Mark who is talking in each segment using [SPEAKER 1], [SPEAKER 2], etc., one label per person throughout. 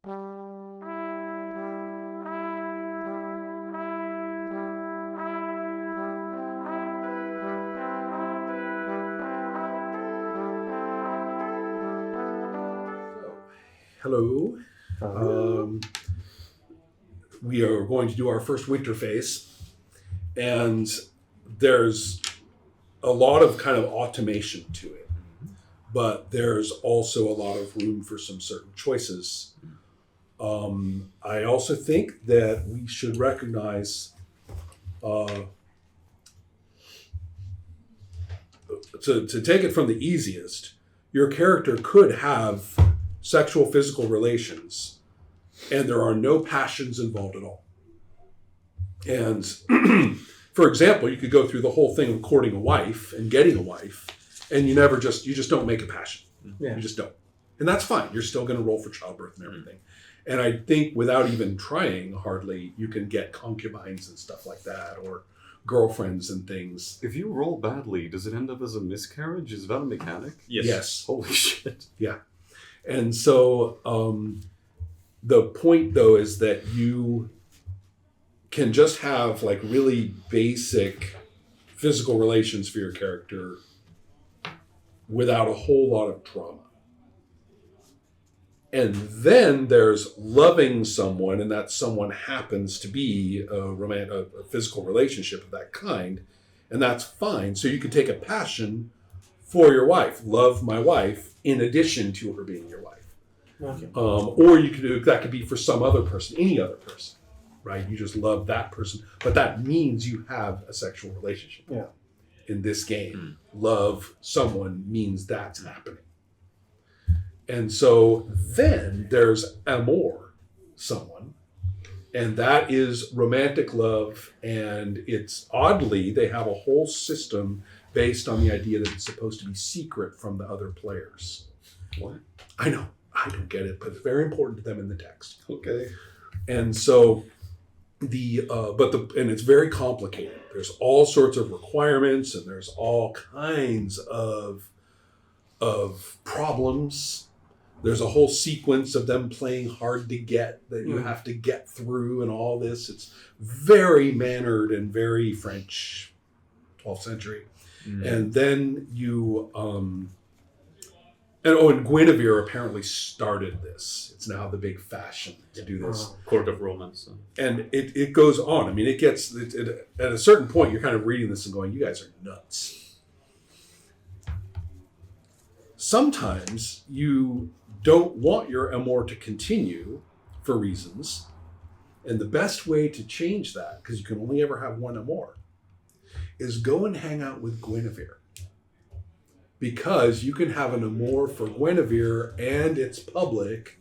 [SPEAKER 1] Hello. We are going to do our first winter phase, and there's a lot of kind of automation to it, but there's also a lot of room for some certain choices. I also think that we should recognize to take it from the easiest, your character could have sexual physical relations and there are no passions involved at all. And for example, you could go through the whole thing of courting a wife and getting a wife, and you just don't make a passion. Yeah. You just don't. And that's fine. You're still going to roll for childbirth and everything. And I think without even trying hardly, you can get concubines and stuff like that, or girlfriends and things.
[SPEAKER 2] If you roll badly, does it end up as a miscarriage? Is that a mechanic?
[SPEAKER 1] Yes.
[SPEAKER 2] Holy shit.
[SPEAKER 1] Yeah. And so the point, though, is that you can just have like really basic physical relations for your character without a whole lot of trauma. And then there's loving someone, and that someone happens to be a physical relationship of that kind, and that's fine. So you can take a passion for your wife, love my wife, in addition to her being your wife. Okay. Or you could do that could be for some other person, any other person, right? You just love that person, but that means you have a sexual relationship.
[SPEAKER 3] Yeah.
[SPEAKER 1] In this game, love someone means that's happening. And so then there's amour, someone, and that is romantic love, and it's oddly, they have a whole system based on the idea that it's supposed to be secret from the other players.
[SPEAKER 2] What?
[SPEAKER 1] I know, I don't get it, but it's very important to them in the text.
[SPEAKER 2] Okay.
[SPEAKER 1] And so and it's very complicated. There's all sorts of requirements, and there's all kinds of problems. There's a whole sequence of them playing hard to get that you have to get through and all this. It's very mannered and very French, 12th century. And then you, and Guinevere apparently started this. It's now the big fashion to do this.
[SPEAKER 4] Court of Romance.
[SPEAKER 1] And it goes on. I mean, at a certain point, you're kind of reading this and going, you guys are nuts. Sometimes you don't want your amour to continue for reasons. And the best way to change that, because you can only ever have one amour, is go and hang out with Guinevere. Because you can have an amour for Guinevere and it's public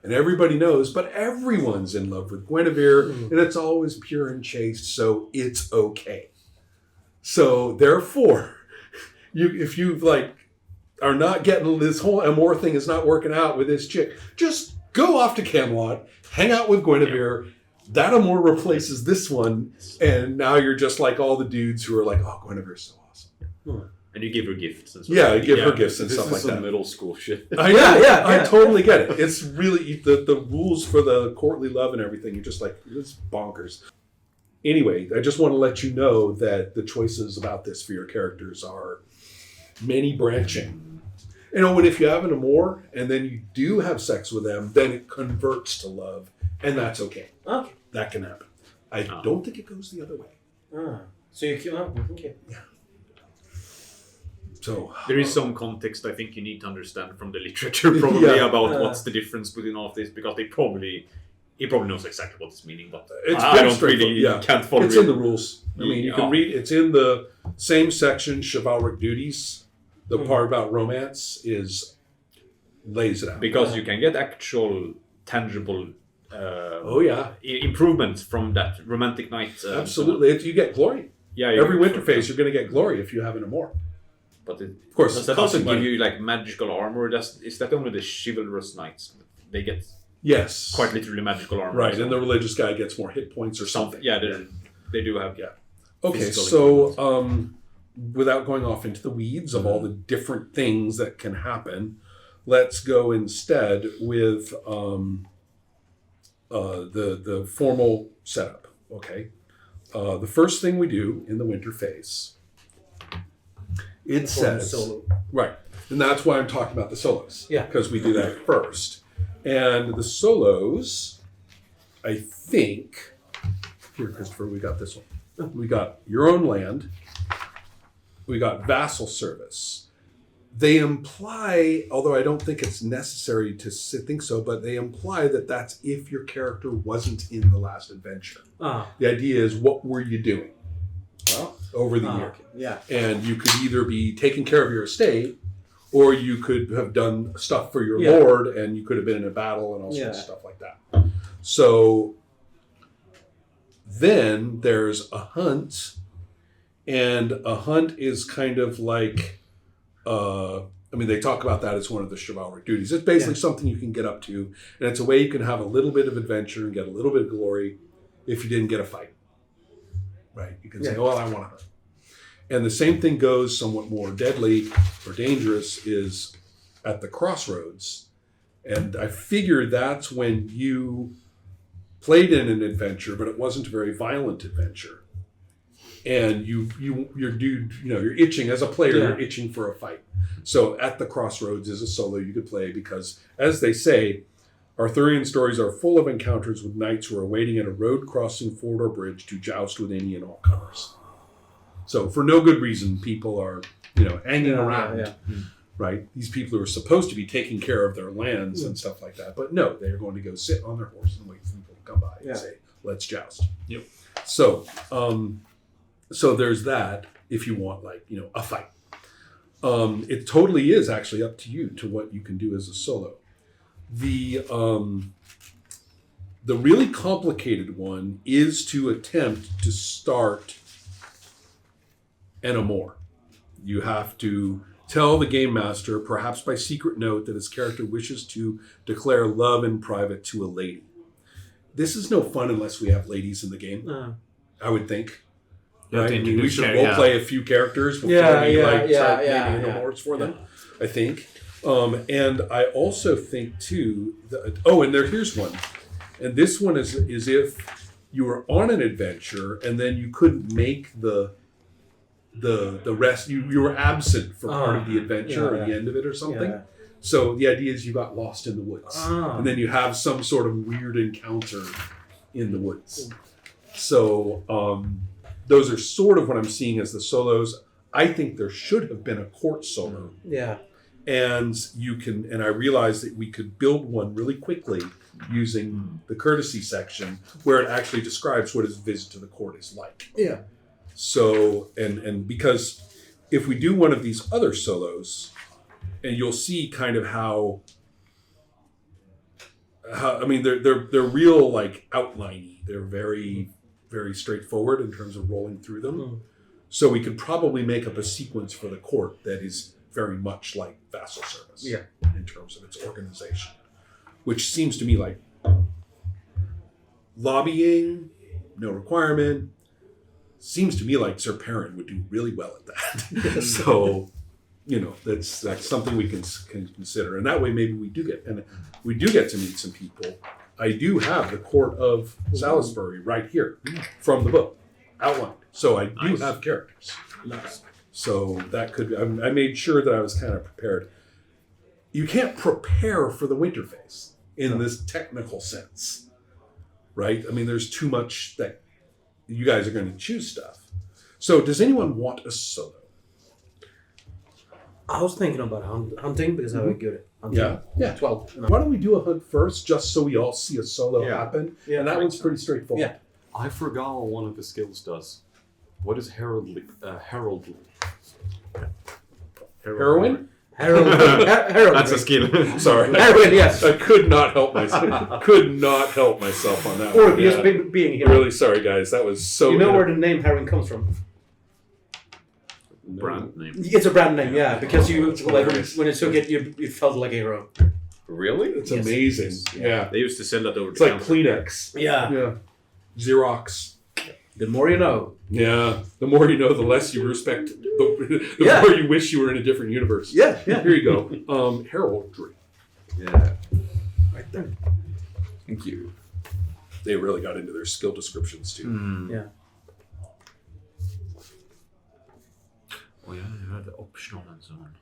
[SPEAKER 1] and everybody knows, but everyone's in love with Guinevere and it's always pure and chaste, so it's okay. So therefore, if you are not getting this whole amour thing is not working out with this chick, just go off to Camelot, hang out with Guinevere. That amour replaces this one, and now you're just like all the dudes who are like, oh, Guinevere's so awesome.
[SPEAKER 4] And you give her gifts and
[SPEAKER 1] stuff. Yeah, you give her gifts and stuff like that.
[SPEAKER 2] This is some middle school shit.
[SPEAKER 1] I totally get it. It's really, the rules for the courtly love and everything, you're just like, it's bonkers. Anyway, I just want to let you know that the choices about this for your characters are many branching. And if you have an amour and then you do have sex with them, then it converts to love, and that's okay.
[SPEAKER 3] Okay.
[SPEAKER 1] That can happen. I don't think it goes the other way.
[SPEAKER 3] So you keep up? Okay.
[SPEAKER 1] Yeah. So
[SPEAKER 4] there is some context I think you need to understand from the literature probably about what's the difference between all of this, because he probably knows exactly what it's meaning, but I don't really can't follow it.
[SPEAKER 1] It's in the rules. I mean, you can read, it's in the same section, chivalric duties. The part about romance lays it out.
[SPEAKER 4] Because you can get actual, tangible improvements from that romantic night.
[SPEAKER 1] Absolutely. You get glory.
[SPEAKER 4] Yeah.
[SPEAKER 1] Every winter phase, you're going to get glory if you have an amour.
[SPEAKER 4] But of
[SPEAKER 1] course,
[SPEAKER 4] does that also give you magical armor? Is that only the chivalrous knights? They get quite literally magical armor.
[SPEAKER 1] Right, and the religious guy gets more hit points or something.
[SPEAKER 4] Yeah, they do have.
[SPEAKER 1] Yeah. Okay, so without going off into the weeds of all the different things that can happen, let's go instead with the formal setup. Okay, the first thing we do in the winter phase, it says
[SPEAKER 3] solo.
[SPEAKER 1] right, and that's why I'm talking about the solos.
[SPEAKER 3] Yeah,
[SPEAKER 1] because we do that first, and the solos, I think. Here, Christopher, we got this one. We got your own land. We got vassal service. They imply, although I don't think it's necessary to think so, but they imply that that's if your character wasn't in the last adventure. The idea is, what were you doing over the year?
[SPEAKER 3] Okay. Yeah.
[SPEAKER 1] And you could either be taking care of your estate, or you could have done stuff for your lord, and you could have been in a battle and all sorts of stuff like that. So then there's a hunt, and a hunt is kind of like, they talk about that as one of the chivalric duties. It's basically something you can get up to, and it's a way you can have a little bit of adventure and get a little bit of glory if you didn't get a fight. Right? You can say, well, I want to hunt. And the same thing goes, somewhat more deadly or dangerous, is at the crossroads. And I figure that's when you played in an adventure, but it wasn't a very violent adventure. And you're itching as a player, you're itching for a fight. So at the crossroads is a solo you could play because, as they say, Arthurian stories are full of encounters with knights who are waiting at a road crossing ford or bridge to joust with any and all comers. So for no good reason, people are, hanging around, right? These people who are supposed to be taking care of their lands and stuff like that. But no, they're going to go sit on their horse and wait for people to come by and say, let's joust.
[SPEAKER 4] Yep.
[SPEAKER 1] So there's that if you want, a fight. It totally is actually up to you to what you can do as a solo. The really complicated one is to attempt to start an amour. You have to tell the game master, perhaps by secret note, that his character wishes to declare love in private to a lady. This is no fun unless we have ladies in the game, I would think. Right? We should role play a few characters before we start naming amours for them, I think. And I also think too, here's one. And this one is if you were on an adventure and then you couldn't make the rest, you were absent for part of the adventure or the end of it or something. Yeah. So the idea is you got lost in the woods. And then you have some sort of weird encounter in the woods. So those are sort of what I'm seeing as the solos. I think there should have been a court solo.
[SPEAKER 3] Yeah.
[SPEAKER 1] And I realized that we could build one really quickly using the courtesy section where it actually describes what his visit to the court is like.
[SPEAKER 3] Yeah. So,
[SPEAKER 1] and because if we do one of these other solos, and you'll see kind of how they're real outliney. They're very, very straightforward in terms of rolling through them. So we could probably make up a sequence for the court that is very much like vassal service in terms of its organization, which seems to me like lobbying, no requirement. Seems to me like Sir Perrin would do really well at that. So, that's something we can consider, and that way maybe we do get to meet some people. I do have the court of Salisbury right here from the book outlined, so I do have characters.
[SPEAKER 3] Nice.
[SPEAKER 1] So that could I made sure that I was kind of prepared. You can't prepare for the winter phase in this technical sense, right? There's too much that you guys are going to choose stuff. So does anyone want a solo?
[SPEAKER 3] I was thinking about hunting because I'm good at hunting.
[SPEAKER 1] Yeah.
[SPEAKER 3] 12.
[SPEAKER 1] Why don't we do a hunt first, just so we all see a solo happen? Yeah, and that one's pretty straightforward. Yeah.
[SPEAKER 2] I forgot what one of the skills does. What is heraldry?
[SPEAKER 1] Heroin?
[SPEAKER 3] Herald.
[SPEAKER 2] That's a skill.
[SPEAKER 1] Sorry.
[SPEAKER 3] Heroin, yes.
[SPEAKER 1] I could not help myself. On that
[SPEAKER 3] or
[SPEAKER 1] one.
[SPEAKER 3] just being here.
[SPEAKER 1] Really sorry, guys. That was so...
[SPEAKER 3] You know where the name heroin comes from?
[SPEAKER 4] Brand name.
[SPEAKER 3] It's a brand name, because you when it took it, you felt like a hero.
[SPEAKER 4] Really?
[SPEAKER 1] It's amazing. Yeah.
[SPEAKER 4] They used to sell that over.
[SPEAKER 1] It's like Kleenex.
[SPEAKER 3] Yeah.
[SPEAKER 1] Xerox.
[SPEAKER 3] The more you know.
[SPEAKER 1] Yeah. The more you know, the less you respect. The more you wish you were in a different universe.
[SPEAKER 3] Yeah.
[SPEAKER 1] Here you go. Heraldry.
[SPEAKER 2] Yeah.
[SPEAKER 3] Right there.
[SPEAKER 2] Thank you.
[SPEAKER 1] they really got into their skill descriptions too.
[SPEAKER 3] Yeah.
[SPEAKER 4] Oh yeah, you had the optional and so on.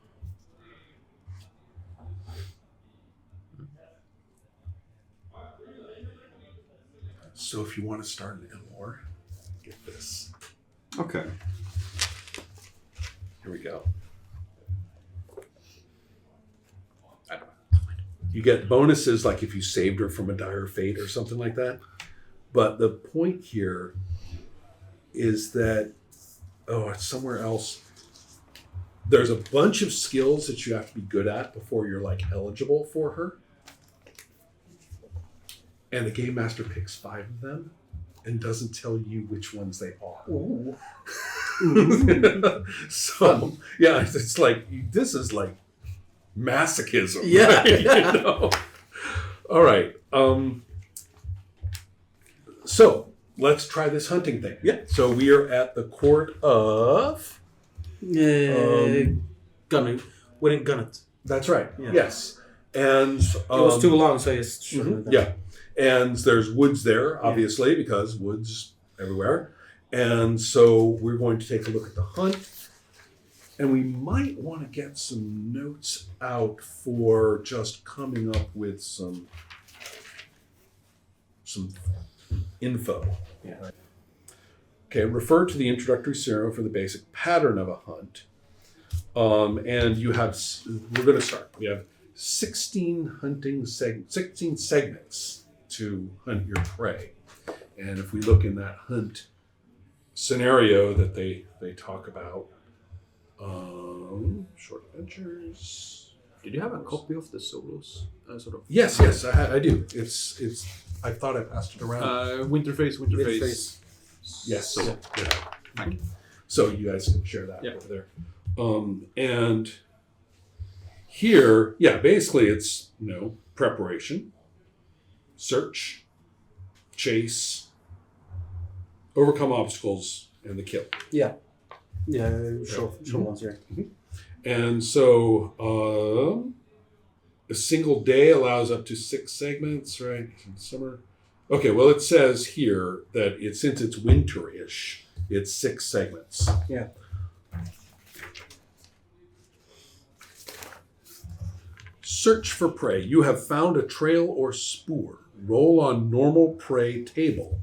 [SPEAKER 1] So if you want to start an M-War, get this.
[SPEAKER 2] Okay.
[SPEAKER 1] Here we go.
[SPEAKER 4] I don't know.
[SPEAKER 1] You get bonuses like if you saved her from a dire fate or something like that. But the point here is that, it's somewhere else. There's a bunch of skills that you have to be good at before you're like eligible for her. And the game master picks 5 of them and doesn't tell you which ones they are.
[SPEAKER 3] Ooh.
[SPEAKER 1] So, yeah, it's like, this is like masochism.
[SPEAKER 3] Yeah.
[SPEAKER 1] Right? You know? All right. So, let's try this hunting thing.
[SPEAKER 3] Yeah.
[SPEAKER 1] So, we are at the court of...
[SPEAKER 3] Gunning. We didn't gun it.
[SPEAKER 1] That's right.
[SPEAKER 3] Yeah.
[SPEAKER 1] Yes. And...
[SPEAKER 3] It was too long, so I just shortened it down.
[SPEAKER 1] Yeah. And there's woods there, obviously, because woods everywhere. And so we're going to take a look at the hunt. And we might want to get some notes out for just coming up with some info.
[SPEAKER 3] Yeah.
[SPEAKER 1] Okay, refer to the introductory scenario for the basic pattern of a hunt. And you have, we're going to start. We have 16 segments to hunt your prey. And if we look in that hunt scenario that they talk about, short adventures.
[SPEAKER 4] Did you have a copy of the solos? Sort of.
[SPEAKER 1] Yes, I do. It's. I thought I passed it around.
[SPEAKER 4] Winterface.
[SPEAKER 1] Yes.
[SPEAKER 4] So,
[SPEAKER 1] Yeah.
[SPEAKER 4] Thank you.
[SPEAKER 1] So you guys can share that
[SPEAKER 4] Yeah.
[SPEAKER 1] over there. And here, basically it's preparation, search, chase, overcome obstacles, and the kill.
[SPEAKER 3] Yeah. Yeah, sure ones here.
[SPEAKER 1] And so a single day allows up to 6 segments, right? In summer. Okay, well, it says here that since it's winterish, it's 6 segments.
[SPEAKER 3] Yeah.
[SPEAKER 1] Search for prey. You have found a trail or spoor. Roll on normal prey table.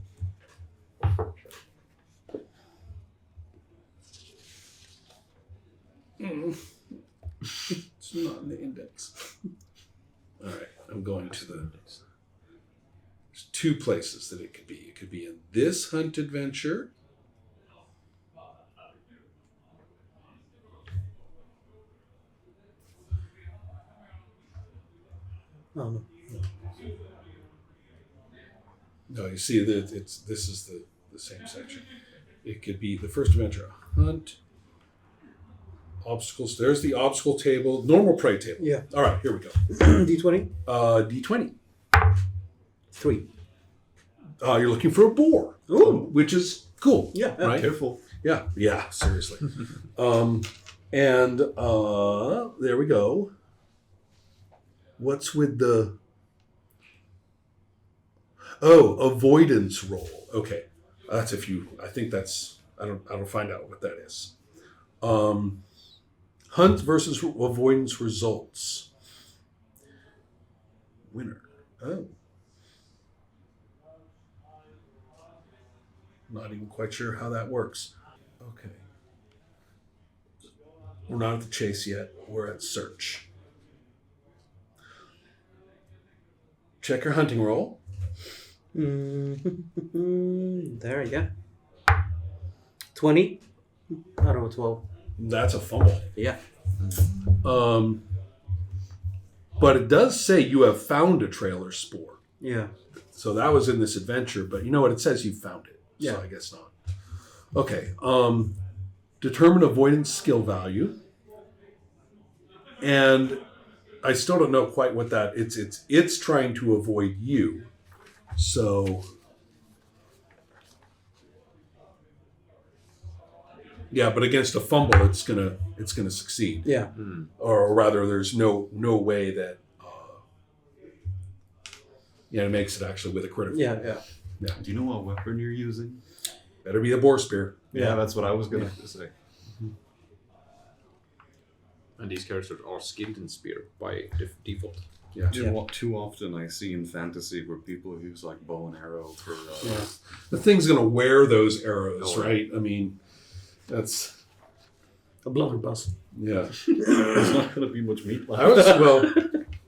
[SPEAKER 1] It's not in the index. All right, I'm going to there's 2 places that it could be. It could be in this hunt adventure.
[SPEAKER 3] Oh, no.
[SPEAKER 1] No, you see that this is the same section. It could be the first adventure, hunt, obstacles. There's the obstacle table, normal prey table.
[SPEAKER 3] Yeah.
[SPEAKER 1] All right, here we go.
[SPEAKER 3] D20?
[SPEAKER 1] D20.
[SPEAKER 3] 3.
[SPEAKER 1] You're looking for a boar.
[SPEAKER 3] Ooh.
[SPEAKER 1] Which is cool.
[SPEAKER 3] Yeah.
[SPEAKER 1] Right?
[SPEAKER 2] Careful.
[SPEAKER 1] Yeah, seriously. And there we go. What's with the... avoidance roll. Okay. That's if you... I think that's... I don't find out what that is. Hunt versus avoidance results. Winner. Oh. Not even quite sure how that works. Okay. We're not at the chase yet. We're at search. Check your hunting roll.
[SPEAKER 3] There you go. 20 out of 12.
[SPEAKER 1] That's a fumble.
[SPEAKER 3] Yeah.
[SPEAKER 1] But it does say you have found a trail or spoor.
[SPEAKER 3] Yeah.
[SPEAKER 1] So that was in this adventure, but you know what? It says you found it.
[SPEAKER 3] Yeah.
[SPEAKER 1] So I guess not. Okay. Determine avoidance skill value. And I still don't know quite what that it's trying to avoid you. So yeah, but against a fumble it's gonna succeed.
[SPEAKER 3] Yeah.
[SPEAKER 1] Or rather there's no way that it makes it actually with a critical.
[SPEAKER 3] Yeah.
[SPEAKER 2] Do you know what weapon you're using?
[SPEAKER 1] Better be a boar spear.
[SPEAKER 2] Yeah, that's what I was going to say.
[SPEAKER 4] And these characters are skilled in spear by default.
[SPEAKER 1] Yeah.
[SPEAKER 2] Too often I see in fantasy where people use like bow and arrow for.
[SPEAKER 1] The thing's going to wear those arrows,
[SPEAKER 2] Oh,
[SPEAKER 1] right? I mean, that's
[SPEAKER 3] A blunderbuss.
[SPEAKER 1] yeah.
[SPEAKER 2] There's not going to be much meat left.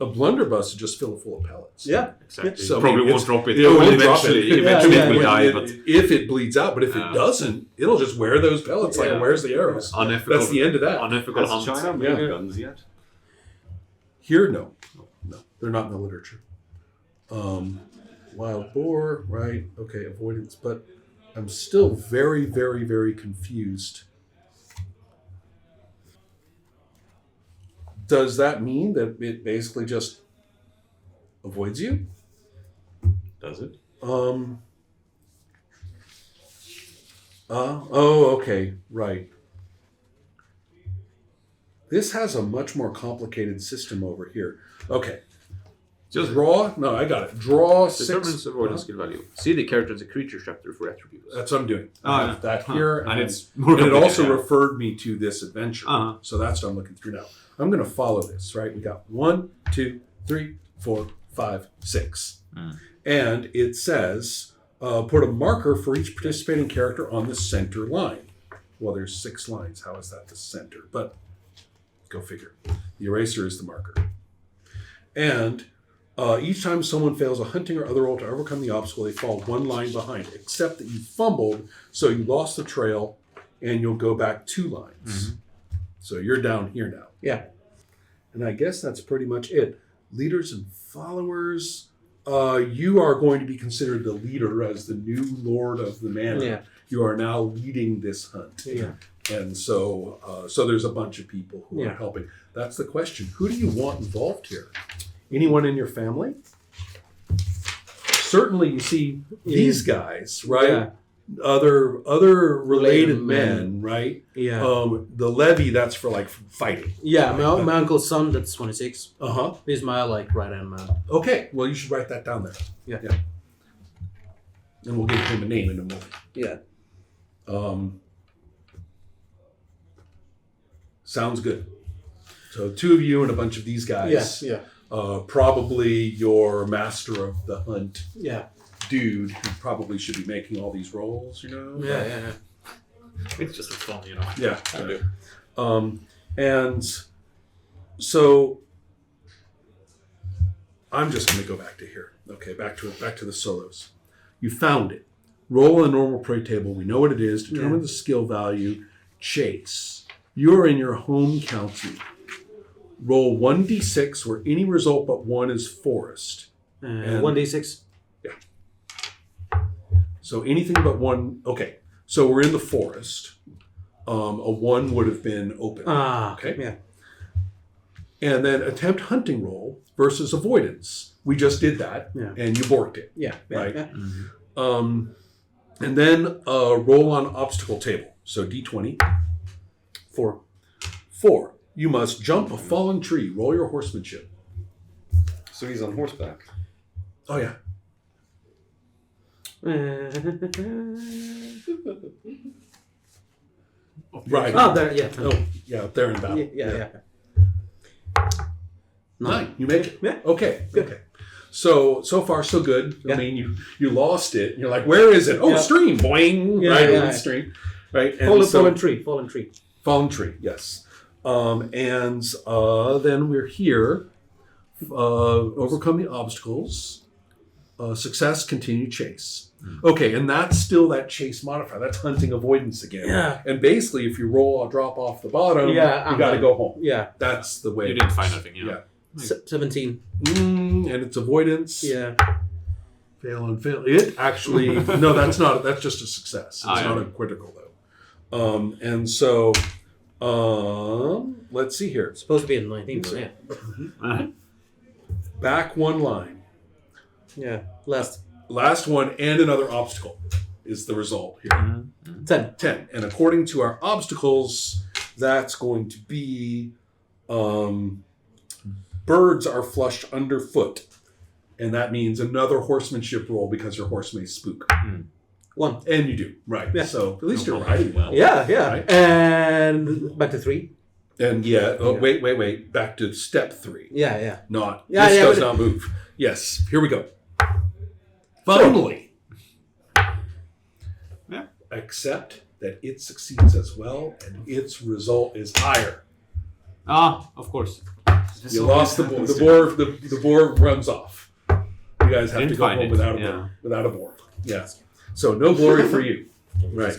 [SPEAKER 1] A blunderbuss is just filled full of pellets.
[SPEAKER 3] Yeah.
[SPEAKER 4] Exactly.
[SPEAKER 1] So,
[SPEAKER 4] Probably
[SPEAKER 1] I mean,
[SPEAKER 4] won't drop it.
[SPEAKER 1] it won't drop
[SPEAKER 4] Eventually,
[SPEAKER 1] it.
[SPEAKER 4] eventually
[SPEAKER 3] Yeah,
[SPEAKER 4] it will
[SPEAKER 1] When
[SPEAKER 4] die.
[SPEAKER 1] it-
[SPEAKER 4] But
[SPEAKER 1] if it bleeds out, but if it doesn't, it'll just wear those pellets like it
[SPEAKER 3] Yeah.
[SPEAKER 1] wears the arrows.
[SPEAKER 4] unethical.
[SPEAKER 1] That's the end of that.
[SPEAKER 4] Unethical
[SPEAKER 2] Has
[SPEAKER 4] hunt.
[SPEAKER 2] China made
[SPEAKER 1] Yeah.
[SPEAKER 2] guns yet?
[SPEAKER 1] Here, no, they're not in the literature. Wild boar, right? Okay, avoidance, but I'm still very, very, very confused. Does that mean that it basically just avoids you?
[SPEAKER 2] Does it?
[SPEAKER 1] Okay, right. This has a much more complicated system over here. Okay.
[SPEAKER 4] Just
[SPEAKER 1] Draw? No, I got it. Draw
[SPEAKER 4] determines
[SPEAKER 1] 6.
[SPEAKER 4] avoidance skill value. See the character as a creature chapter for attributes.
[SPEAKER 1] That's what I'm doing.
[SPEAKER 4] Oh,
[SPEAKER 1] I have that here.
[SPEAKER 4] And it's more
[SPEAKER 1] And it
[SPEAKER 4] complicated,
[SPEAKER 1] also
[SPEAKER 4] yeah.
[SPEAKER 1] referred me to this adventure.
[SPEAKER 4] Uh-huh.
[SPEAKER 1] So that's what I'm looking through now. I'm going to follow this, right? We got 1, 2, 3, 4, 5, 6. And it says, put a marker for each participating character on the center line. Well, there's 6 lines. How is that the center? But go figure. The eraser is the marker. And each time someone fails a hunting or other roll to overcome the obstacle, they fall 1 line behind, except that you fumbled, so you lost the trail, and you'll go back 2 lines. So you're down here now.
[SPEAKER 3] Yeah.
[SPEAKER 1] And I guess that's pretty much it. Leaders and followers. You are going to be considered the leader as the new lord of the manor.
[SPEAKER 3] Yeah.
[SPEAKER 1] You are now leading this hunt.
[SPEAKER 3] Yeah.
[SPEAKER 1] And so there's a bunch of people who are helping. That's the question. Who do you want involved here? Anyone in your family? Certainly you see these guys, right?
[SPEAKER 3] Yeah.
[SPEAKER 1] Other related
[SPEAKER 3] Related
[SPEAKER 1] men, right?
[SPEAKER 3] Yeah.
[SPEAKER 1] The levy, that's for like fighting.
[SPEAKER 3] Yeah, my uncle's son, that's 26.
[SPEAKER 1] Uh-huh.
[SPEAKER 3] He's my like right hand man.
[SPEAKER 1] Okay, well you should write that down there.
[SPEAKER 3] Yeah.
[SPEAKER 1] And we'll give him a name in a moment.
[SPEAKER 3] Yeah.
[SPEAKER 1] Sounds good. So 2 of you and a bunch of these guys.
[SPEAKER 3] Yeah.
[SPEAKER 1] Probably your master of the hunt
[SPEAKER 3] Yeah.
[SPEAKER 1] dude who probably should be making all these rolls, you know?
[SPEAKER 3] Yeah.
[SPEAKER 4] It's just fun, you know.
[SPEAKER 1] Yeah. And so I'm just going to go back to here. Okay, back to the solos. You found it. Roll a normal prey table. We know what it is. Determine the skill value. Chase. You're in your home county. Roll 1d6 where any result but 1 is forest. And-
[SPEAKER 3] 1d6.
[SPEAKER 1] So anything but 1. Okay, so we're in the forest. A 1 would have been open.
[SPEAKER 3] Okay.
[SPEAKER 1] Okay.
[SPEAKER 3] Yeah.
[SPEAKER 1] And then attempt hunting roll versus avoidance. We just did that, and you borked it.
[SPEAKER 3] Yeah.
[SPEAKER 1] Right.
[SPEAKER 3] Yeah.
[SPEAKER 1] And then roll on obstacle table. So d20.
[SPEAKER 3] 4.
[SPEAKER 1] 4. You must jump a fallen tree. Roll your horsemanship.
[SPEAKER 2] So he's on horseback.
[SPEAKER 1] Oh, yeah. Right.
[SPEAKER 3] Oh, there. Yeah.
[SPEAKER 1] Oh, yeah, up there in battle.
[SPEAKER 3] Yeah.
[SPEAKER 1] 9. You make it?
[SPEAKER 3] Yeah.
[SPEAKER 1] Okay.
[SPEAKER 3] Good.
[SPEAKER 1] Okay. So far, so good.
[SPEAKER 3] Yeah.
[SPEAKER 1] I mean, you lost it. You're like, where is it? Oh,
[SPEAKER 3] Yeah.
[SPEAKER 1] stream. Boing.
[SPEAKER 3] Yeah,
[SPEAKER 1] right.
[SPEAKER 3] yeah.
[SPEAKER 1] It's stream. Right. And
[SPEAKER 3] Fallen tree.
[SPEAKER 1] Fallen tree, yes. And then we're here. Overcome the obstacles. Success, continue chase. Okay, and that's still that chase modifier. That's hunting avoidance again.
[SPEAKER 3] Yeah.
[SPEAKER 1] And basically, if you roll a drop off the bottom,
[SPEAKER 3] Yeah,
[SPEAKER 1] you got to go home.
[SPEAKER 3] Yeah.
[SPEAKER 1] That's the way.
[SPEAKER 4] You
[SPEAKER 1] it
[SPEAKER 4] didn't
[SPEAKER 1] is.
[SPEAKER 4] find nothing, yeah.
[SPEAKER 3] 17.
[SPEAKER 1] And it's avoidance.
[SPEAKER 3] Yeah.
[SPEAKER 1] Fail and fail. It actually, no, that's not. That's just a success. It's not
[SPEAKER 4] yeah.
[SPEAKER 1] a critical though. And so, let's see here.
[SPEAKER 3] It's supposed to be in 19, but yeah.
[SPEAKER 1] Back 1 line.
[SPEAKER 3] Yeah.
[SPEAKER 1] Last one and another obstacle is the result here.
[SPEAKER 3] 10.
[SPEAKER 1] 10. And according to our obstacles, that's going to be birds are flushed underfoot. And that means another horsemanship roll because your horse may spook.
[SPEAKER 3] 1.
[SPEAKER 1] And you do, right.
[SPEAKER 3] Yeah.
[SPEAKER 1] So at least you're riding well.
[SPEAKER 3] Yeah.
[SPEAKER 1] Right?
[SPEAKER 3] And back to 3.
[SPEAKER 1] And wait. Back to step 3.
[SPEAKER 3] Yeah.
[SPEAKER 1] Not,
[SPEAKER 3] Yeah,
[SPEAKER 1] this
[SPEAKER 3] yeah,
[SPEAKER 1] does
[SPEAKER 3] but-
[SPEAKER 1] not move. Yes, here we go. Finally.
[SPEAKER 4] Yeah.
[SPEAKER 1] Accept that it succeeds as well and its result is higher.
[SPEAKER 4] Of course.
[SPEAKER 1] You lost the boar. The boar runs off. You guys have to go home without a boar. Without a boar. Yeah. So no glory for you. Right.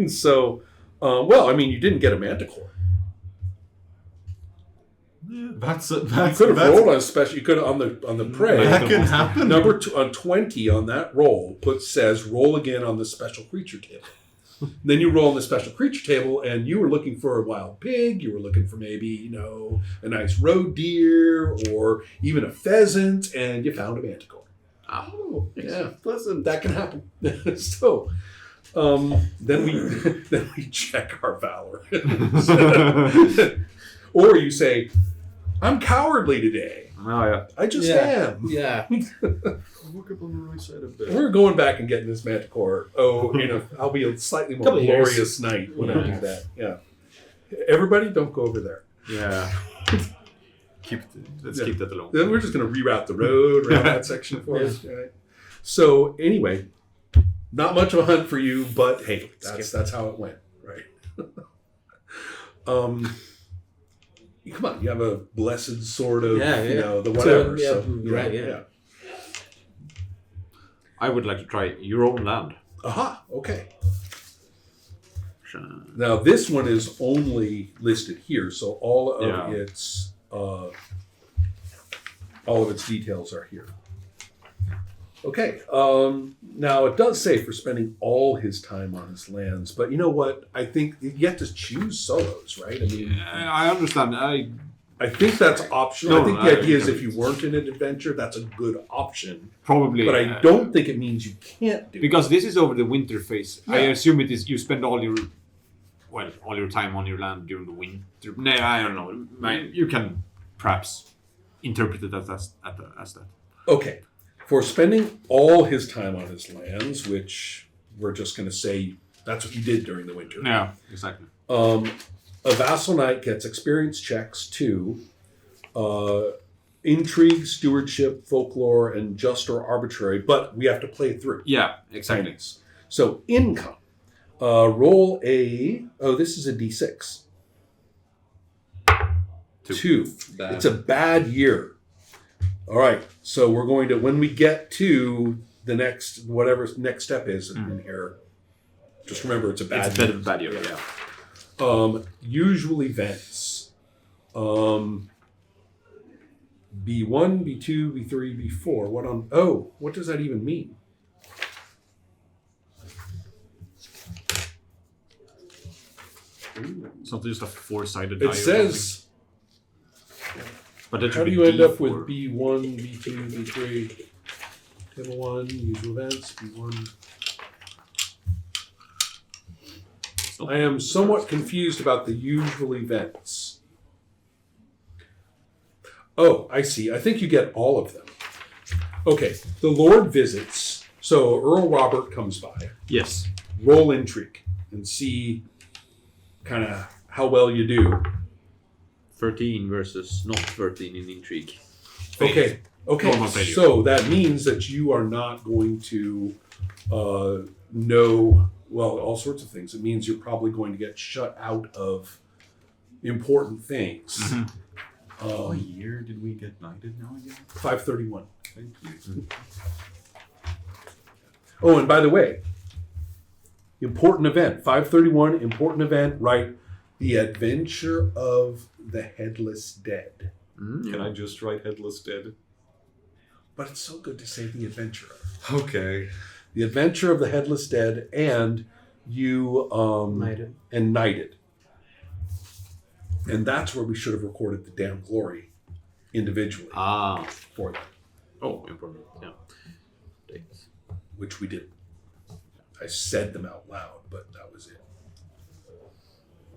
[SPEAKER 1] So, you didn't get a manticore.
[SPEAKER 2] That's
[SPEAKER 1] You could have rolled on a special. You could have on the prey.
[SPEAKER 2] That can happen.
[SPEAKER 1] Number on 20 on that roll says roll again on the special creature table. Then you roll on the special creature table, and you were looking for a wild pig. You were looking for maybe a nice roe deer or even a pheasant, and you found a manticore.
[SPEAKER 2] Oh,
[SPEAKER 1] Yeah.
[SPEAKER 2] pleasant.
[SPEAKER 1] That can happen. So, then we check our valor, or you say, "I'm cowardly today.
[SPEAKER 4] Oh, yeah.
[SPEAKER 1] I just am."
[SPEAKER 3] Yeah.
[SPEAKER 2] Look up on the right side a bit.
[SPEAKER 1] We're going back and getting this manticore. I'll be a slightly more
[SPEAKER 3] Couple of years.
[SPEAKER 1] glorious night when I do that. Yeah. Everybody, don't go over there.
[SPEAKER 4] Yeah. Let's keep that alone.
[SPEAKER 1] Then we're just going to reroute the road around that section for us. Right? So anyway, not much of a hunt for you, but hey, that's how it went, right? Come on, you have a blessed sort of, the whatever.
[SPEAKER 3] Right. Yeah.
[SPEAKER 4] I would like to try your own land.
[SPEAKER 1] Aha, okay. Now this one is only listed here, so all of its details are here. Okay. Now it does say for spending all his time on his lands, but you know what? I think you have to choose solos, right? I mean,
[SPEAKER 4] I understand.
[SPEAKER 1] I think that's optional.
[SPEAKER 4] No,
[SPEAKER 1] I think the idea is if you weren't in an adventure, that's a good option.
[SPEAKER 4] Probably.
[SPEAKER 1] But I don't think it means you can't do
[SPEAKER 4] because this is over the winter phase.
[SPEAKER 1] Yeah.
[SPEAKER 4] I assume it is you spend all your time on your land during the winter. No, I don't know. You can perhaps interpret it as that.
[SPEAKER 1] Okay. For spending all his time on his lands, which we're just going to say that's what you did during the winter.
[SPEAKER 4] Yeah, exactly.
[SPEAKER 1] A vassal knight gets experience checks to intrigue, stewardship, folklore, and just or arbitrary, but we have to play it through.
[SPEAKER 4] Yeah, exactly.
[SPEAKER 1] So income. Roll this is a d6. 2.
[SPEAKER 2] Bad.
[SPEAKER 1] It's a bad year. All right. So we're going to, when we get to the next, whatever next step is in here, just remember it's a bad year.
[SPEAKER 4] Bad year, yeah.
[SPEAKER 1] Usual events. B1, B2, B3, B4. What does that even mean?
[SPEAKER 4] It's not just a 4-sided die.
[SPEAKER 1] It says,
[SPEAKER 4] but that
[SPEAKER 1] how
[SPEAKER 4] should
[SPEAKER 1] do
[SPEAKER 4] be
[SPEAKER 1] you end up
[SPEAKER 4] D4.
[SPEAKER 1] with B1, B2, B3? Table 1, usual events, B1. I am somewhat confused about the usual events. Oh, I see. I think you get all of them. Okay, the Lord visits. So Earl Robert comes by.
[SPEAKER 4] Yes.
[SPEAKER 1] Roll intrigue and see kind of how well you do.
[SPEAKER 3] 13 versus not 13 in intrigue.
[SPEAKER 1] Okay.
[SPEAKER 4] Normal failure.
[SPEAKER 1] So that means that you are not going to know, all sorts of things. It means you're probably going to get shut out of important things.
[SPEAKER 4] Mm-hmm.
[SPEAKER 2] What year did we get knighted now again?
[SPEAKER 1] 531.
[SPEAKER 2] Thank you.
[SPEAKER 1] Oh, and by the way, important event. 531, important event, right? The Adventure of the Headless Dead.
[SPEAKER 2] Can I just write Headless Dead?
[SPEAKER 1] But it's so good to say the Adventurer.
[SPEAKER 2] Okay.
[SPEAKER 1] The Adventure of the Headless Dead, and you
[SPEAKER 3] Knighted.
[SPEAKER 1] and Knighted. And that's where we should have recorded the Damn Glory individually for them,
[SPEAKER 4] Oh, important. Yeah.
[SPEAKER 1] which we didn't. I said them out loud, but that was it.